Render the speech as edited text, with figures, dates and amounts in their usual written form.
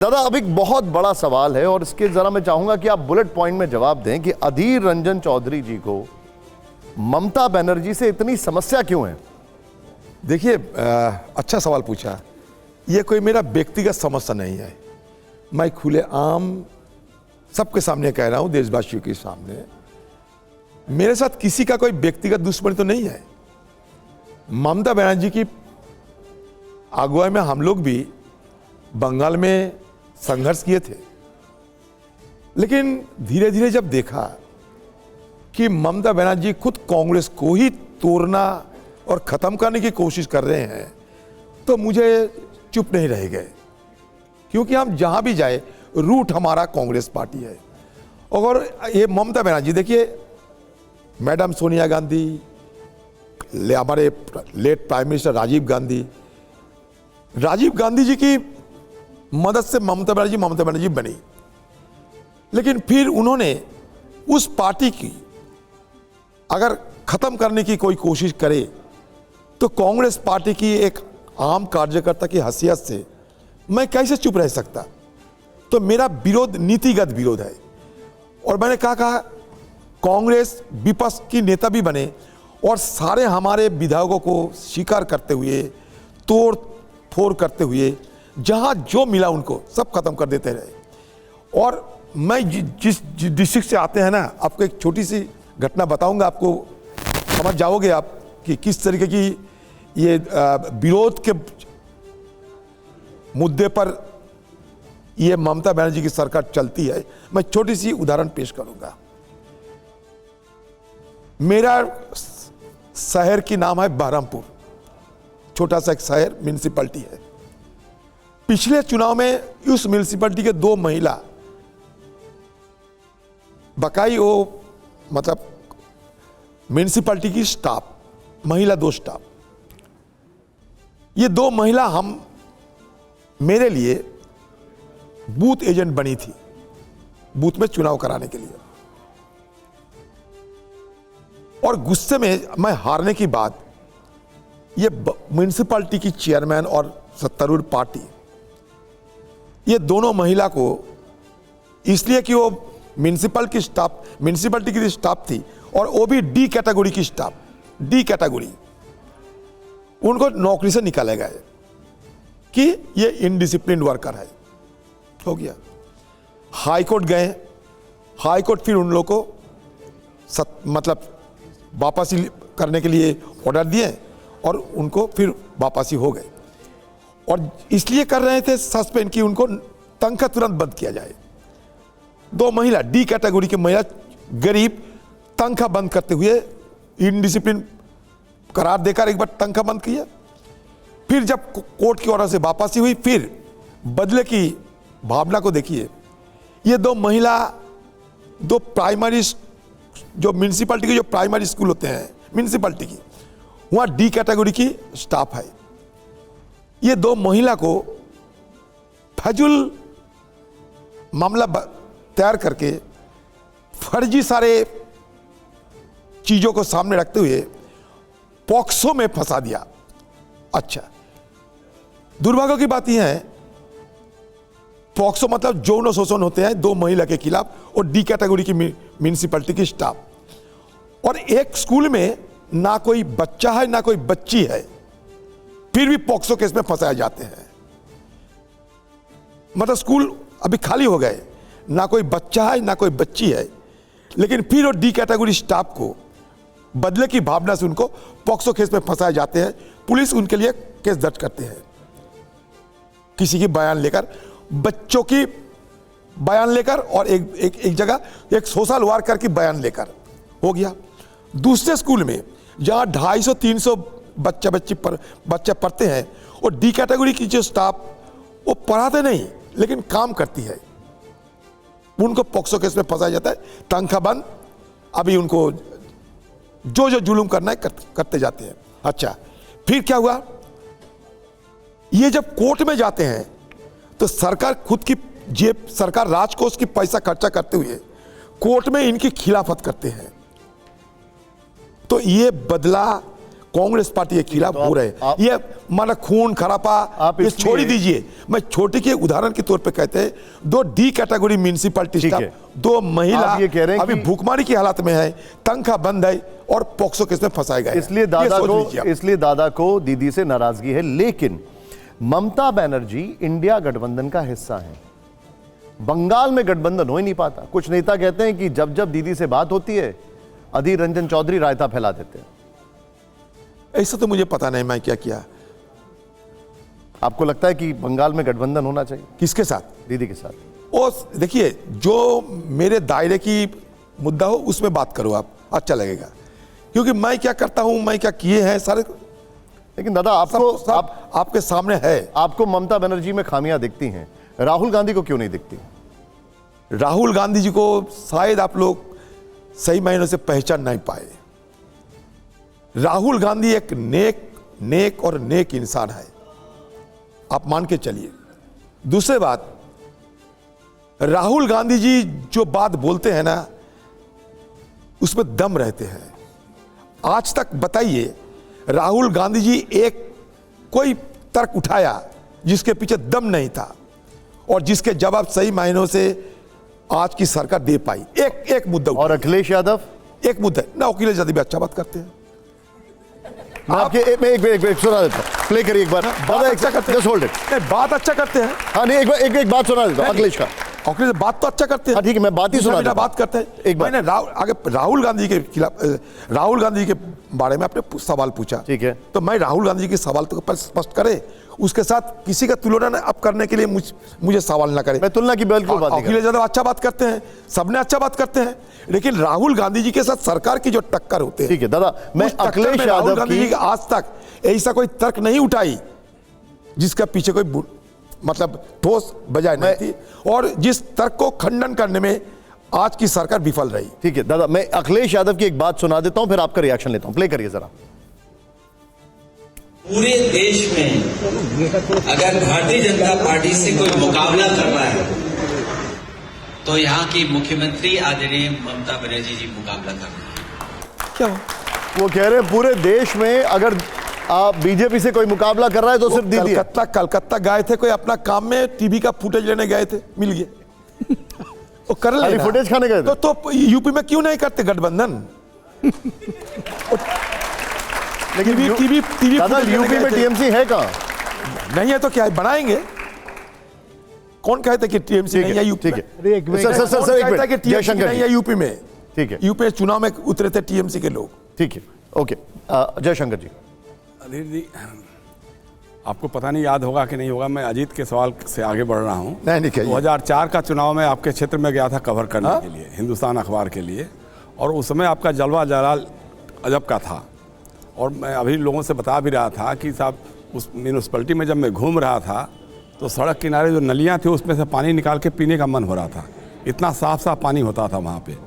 दादा, अब एक बहुत बड़ा सवाल है और इसके जरा मैं चाहूंगा कि आप बुलेट पॉइंट में जवाब दें कि अधीर रंजन चौधरी जी को ममता बनर्जी से इतनी समस्या क्यों है। देखिए, अच्छा सवाल पूछा। ये कोई मेरा व्यक्तिगत समस्या नहीं है। मैं खुले आम सबके सामने कह रहा हूं, देशवासियों के सामने, मेरे साथ किसी का कोई व्यक्तिगत दुश्मनी तो नहीं है। ममता बनर्जी की अगुवाई में हम लोग भी बंगाल में संघर्ष किए थे, लेकिन धीरे धीरे जब देखा कि ममता बनर्जी खुद कांग्रेस को ही तोड़ना और खत्म करने की कोशिश कर रहे हैं, तो मुझे चुप नहीं रह गए, क्योंकि हम जहां भी जाए रूट हमारा कांग्रेस पार्टी है। और ये ममता बनर्जी, देखिए, मैडम सोनिया गांधी, हमारे late prime minister Rajiv Gandhi ji की मदद से ममता बनर्जी बनी, लेकिन फिर उन्होंने उस पार्टी की अगर खत्म करने की कोई कोशिश करे तो कांग्रेस पार्टी की एक आम कार्यकर्ता की हैसियत से मैं कैसे चुप रह सकता। तो मेरा विरोध नीतिगत विरोध है। और मैंने कहा कांग्रेस विपक्ष की नेता भी बने और सारे हमारे विधायकों को स्वीकार करते हुए, तोड़ फोड़ करते हुए, जहां जो मिला उनको सब खत्म कर देते रहे। और मैं जिस डिस्ट्रिक्ट से आते हैं ना, आपको एक छोटी सी घटना बताऊंगा, आपको समझ जाओगे आप कि किस तरीके की ये विरोध के मुद्दे पर ये ममता बनर्जी की सरकार चलती है। मैं छोटी सी उदाहरण पेश करूंगा। मेरा शहर की नाम है बहरमपुर, छोटा सा एक शहर, म्यूनिसिपैलिटी है। पिछले चुनाव में उस म्यूनिसिपैलिटी के 2 महिला बकाई, वो मतलब म्यूनिसिपैलिटी की स्टाफ, महिला 2 स्टाफ, ये 2 महिला हम मेरे लिए बूथ एजेंट बनी थी, बूथ में चुनाव कराने के लिए। और गुस्से में मैं हारने की बाद ये म्यूनिसिपैलिटी की चेयरमैन और सत्तारूढ़ पार्टी, ये दोनों महिला को, इसलिए कि वो म्यूनिसिपैलिटी की स्टाफ थी और वो भी डी कैटेगरी की स्टाफ, डी कैटेगरी, उनको नौकरी से निकाले गए कि ये इनडिसिप्लिन वर्कर है। हो गया, हाई कोर्ट गए, हाई कोर्ट फिर उन लोगों को मतलब वापसी करने के लिए ऑर्डर दिए और उनको फिर वापसी हो गए। और इसलिए कर रहे थे सस्पेंड कि उनको तनख्वाह तुरंत बंद किया जाए। 2 महिला, डी कैटेगरी की महिला, गरीब, तनख्वाह बंद करते हुए इनडिसिप्लिन करार देकर एक बार तनख्वाह बंद किया। फिर जब कोर्ट की ऑर्डर से वापसी हुई, फिर बदले की भावना को देखिए। ये 2 महिला, 2 प्राइमरी, जो म्यूनिसिपैलिटी के जो प्राइमरी स्कूल होते हैं म्यूनिसिपैलिटी की, वहां डी कैटेगरी की स्टाफ है। ये 2 महिला को फजूल मामला तैयार करके फर्जी सारे चीजों को सामने रखते हुए पॉक्सो में फंसा दिया। अच्छा, दुर्भाग्य की बात यह है, पॉक्सो मतलब यौन शोषण होते हैं 2 महिला के खिलाफ और डी कैटेगरी की म्यूनिसिपैलिटी की स्टाफ। और एक स्कूल में ना कोई बच्चा है ना कोई बच्ची है, फिर भी पॉक्सो केस में फंसाए जाते हैं। मतलब स्कूल अभी खाली हो गए, ना कोई बच्चा है ना कोई बच्ची है, लेकिन फिर वो डी कैटेगरी स्टाफ को बदले की भावना से उनको पॉक्सो केस में फंसाए जाते हैं। पुलिस उनके लिए केस दर्ज करते हैं, किसी की बयान लेकर, बच्चों की बयान लेकर और एक जगह एक सोशल वर्कर की बयान लेकर। हो गया। दूसरे स्कूल में जहां 250-300 बच्चे पढ़ते हैं और डी कैटेगरी की जो स्टाफ, वो पढ़ाते नहीं लेकिन काम करती है, उनको पॉक्सो केस में फंसाया जाता है, तनख्वाह बंद। अभी उनको जो जुलूम करना है करते जाते हैं। अच्छा, फिर क्या हुआ, ये जब कोर्ट में जाते हैं तो सरकार खुद की जेब, सरकार राजकोष की पैसा खर्चा करते हुए कोर्ट में इनकी खिलाफत करते हैं। तो ये बदला कांग्रेस पार्टी के खिलाफ हो रहे हैं। ये माना खून खरापा आप ये इसलिए- छोड़ ही दीजिए। मैं छोटी के उदाहरण के तौर पे कहते हैं, 2 डी कैटेगरी म्युनिसिपैलिटी ठीक स्टाफ, है। 2 महिला आप ये कह रहे हैं अभी कि- भूखमारी की हालत में है, तनख्वाह बंद है और पोक्सो केस में फंसाए गए हैं। इसलिए दादा को दीदी से नाराजगी है। लेकिन ममता बनर्जी इंडिया गठबंधन का हिस्सा है। बंगाल में गठबंधन हो ही नहीं पाता। कुछ नेता कहते हैं कि जब जब दीदी से बात होती है, अधीर रंजन चौधरी रायता फैला देते हैं। ऐसा तो मुझे पता नहीं मैं क्या किया। आपको लगता है कि बंगाल में गठबंधन होना चाहिए किसके साथ? दीदी के साथ? और देखिए, जो मेरे दायरे की मुद्दा हो उसमें बात करो आप, अच्छा लगेगा। क्योंकि मैं क्या करता हूं, मैं क्या किए हैं सारे, लेकिन दादा सब आपके सामने है। आपको ममता बनर्जी में खामियां दिखती हैं, राहुल गांधी को क्यों नहीं दिखती? राहुल गांधी जी को शायद आप लोग सही मायनों से पहचान नहीं पाए। राहुल गांधी एक नेक और नेक इंसान है, आप मान के चलिए। दूसरी बात, राहुल गांधी जी जो बात बोलते हैं ना, उसमें दम रहते हैं। आज तक बताइए, राहुल गांधी जी एक कोई तर्क उठाया जिसके पीछे दम नहीं था और जिसके जवाब सही मायनों से आज की सरकार दे पाई। एक मुद्दा और अखिलेश यादव? एक मुद्दा ना, अखिलेश यादव भी अच्छा बात करते हैं। मैं आपके एक सुना देता हूं, प्ले करिए एक बार। बात अच्छा करते हैं, जस्ट होल्ड इट। नहीं बात अच्छा करते हैं। हाँ नहीं, एक बात सुना देता हूं अखिलेश का। अखिलेश बात तो अच्छा करते हैं। हाँ ठीक है, मैं बात ही सुना देता हूं। बात करते हैं एक बार मैंने आगे राहुल गांधी के खिलाफ, राहुल गांधी के बारे में आपने सवाल पूछा, ठीक है। तो मैं राहुल गांधी के सवाल तो पर स्पष्ट करे, उसके साथ किसी का तुलना अब करने के लिए मुझे सवाल ना करे। मैं तुलना की बिल्कुल बात नहीं कर अखिलेश यादव अच्छा बात करते हैं, सबने अच्छा बात करते हैं, लेकिन राहुल गांधी जी के साथ सरकार की जो टक्कर होते हैं, ठीक है दादा, मैं उस टक्कर अखिलेश में राहुल यादव गांधी जी की आज तक ऐसा कोई तर्क नहीं उठाई जिसका पीछे कोई मतलब ठोस बजाय नहीं थी, और जिस तर्क को खंडन करने में आज की सरकार विफल रही। ठीक है दादा, मैं अखिलेश यादव की एक बात सुना देता हूं, फिर आपका रिएक्शन लेता हूं। प्ले करिए जरा। पूरे देश में अगर भारतीय जनता पार्टी से कोई मुकाबला कर रहा है तो यहाँ की मुख्यमंत्री आदरणीय ममता बनर्जी जी मुकाबला कर रहे हैं। क्या वो कह रहे हैं पूरे देश में अगर आप बीजेपी से कोई मुकाबला कर रहा है तो सिर्फ दीदी है। कलकत्ता गए थे, कोई अपना काम में टीवी का फुटेज लेने गए थे, मिल गए। वो कर खाली लेना। फुटेज खाने गए थे? तो यूपी में क्यों नहीं करते गठबंधन? लेकिन टीवी दादा, यूपी में टीएमसी है कहाँ? नहीं है तो क्या है, बनाएंगे। कौन कहता है कि टीएमसी नहीं है यूपी ठीक में? है एक मिनट सर, एक मिनट जयशंकर नहीं जी, है यूपी में। ठीक है यूपी में चुनाव में उतरे थे टीएमसी के लोग। ठीक है, ओके। जयशंकर जी, अधीर जी, आपको पता नहीं याद होगा कि नहीं होगा, मैं अजीत के सवाल से आगे बढ़ रहा हूँ। नहीं कहिए। 2004 का चुनाव में आपके क्षेत्र में गया था कवर करने के लिए, हिंदुस्तान अखबार के लिए, और उस समय आपका जलवा जलाल अजब का था। और मैं अभी लोगों से बता भी रहा था कि साहब, उस म्यूनसिपैलिटी में जब मैं घूम रहा था तो सड़क किनारे जो नलियाँ थी उसमें से पानी निकाल के पीने का मन हो रहा था, इतना साफ साफ पानी होता था वहाँ पे।